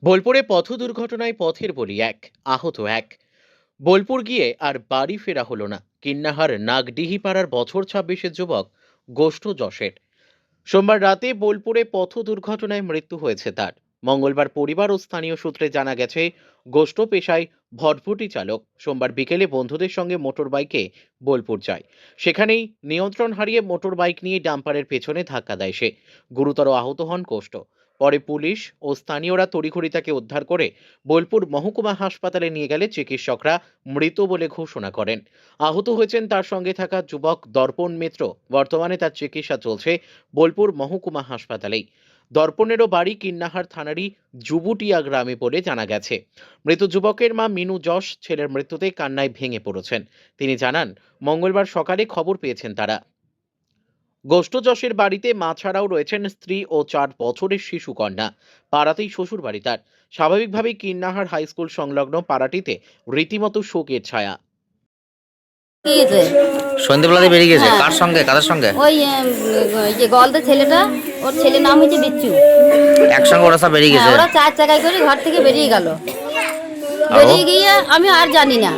বোলপুরে পথ দুর্ঘটনায় পথের বলি এক, আহত এক। বোলপুর গিয়ে আর বাড়ি ফেরা হলো না। কিন্নাহার নাগডিহি পাড়ার বছর 26-এর যুবক গোষ্ঠ যশের সোমবার রাতে বোলপুরে পথ দুর্ঘটনায় মৃত্যু হয়েছে তার। মঙ্গলবার পরিবার ও স্থানীয় সূত্রে জানা গেছে, গোষ্ঠ পেশায় ভটভটি চালক সোমবার বিকেলে বন্ধুদের সঙ্গে মোটর বাইকে বোলপুর যায়। সেখানেই নিয়ন্ত্রণ হারিয়ে মোটর বাইক নিয়ে ডাম্পারের পেছনে ধাক্কা দেয় সে। গুরুতর আহত হন গোষ্ঠ। পরে পুলিশ ও স্থানীয়রা তড়িঘড়ি তাকে উদ্ধার করে বোলপুর মহকুমা হাসপাতালে নিয়ে গেলে চিকিৎসকরা মৃত বলে ঘোষণা করেন। আহত হয়েছেন তার সঙ্গে থাকা যুবক দর্পণ মিত্র। বর্তমানে তার চিকিৎসা চলছে বোলপুর মহকুমা হাসপাতালেই। দর্পণেরও বাড়ি কিন্নাহার থানারই জুবুটিয়া গ্রামে বলে জানা গেছে। মৃত যুবকের মা মিনু যশ ছেলের মৃত্যুতে কান্নায় ভেঙে পড়েছেন। তিনি জানান, মঙ্গলবার সকালে খবর পেয়েছেন তারা। গোষ্ঠ যশের বাড়িতে মা ছাড়াও রয়েছেন স্ত্রী ও 4 বছরের শিশু কন্যা। পাড়াতেই শ্বশুর বাড়ি তার। স্বাভাবিকভাবেই কিন্নাহার হাই স্কুল সংলগ্ন পাড়াটিতে রীতিমতো শোকের ছায়া। সন্ধ্যেবেলাতে বেরিয়ে গেছে। হ্যাঁ। কার সঙ্গে, কাদের সঙ্গে? ওই যে গলদা ছেলেটা, ওর ছেলের নাম হচ্ছে বিচ্ছু। একসঙ্গে ওরা সব বেরিয়ে হ্যাঁ, গেছে। ওরা 4 চাকায় করে ঘর থেকে বেরিয়ে গেল। আরো? বেরিয়ে গিয়ে আমি আর জানি না।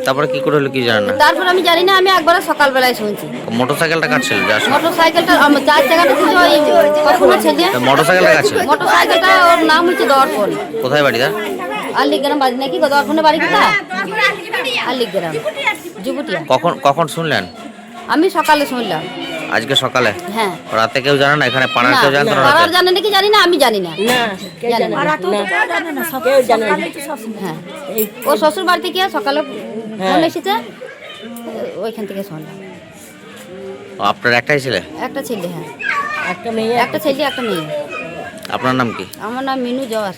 তারপরে কি করে হলো কি জানেন না? তারপর আমি জানি না, আমি একবার সকালবেলায় শুনছি। মোটরসাইকেলটা কার ছিল? মোটরসাইকেলটা 4 চাকাটা ছিল ওই কখনো ছেলে। মোটরসাইকেলটা কার ছিল? মোটরসাইকেলটা ওর নাম হচ্ছে দর্পণ। কোথায় বাড়ি তার? আলিগ্রাম বাড়ি নাকি? দর্পণের বাড়ি কোথায়? আলিগ্রাম জুবুটিয়া। কখন কখন শুনলেন? আমি সকালে শুনলাম। আজকে সকালে? হ্যাঁ। রাতে কেউ জানে না? এখানে পাড়ার না, কেউ জানতো না পাড়ার রাতে? জানে নাকি জানি না, আমি জানি না। জানি না। হ্যাঁ, ও শ্বশুর বাড়ি থেকে সকালে ফোন এসেছে, ওইখান থেকে শুনলাম। আপনার একটাই ছেলে? একটা ছেলে। হ্যাঁ, একটা ছেলে একটা মেয়ে। আপনার নাম কি? আমার নাম মিনু জওয়াস।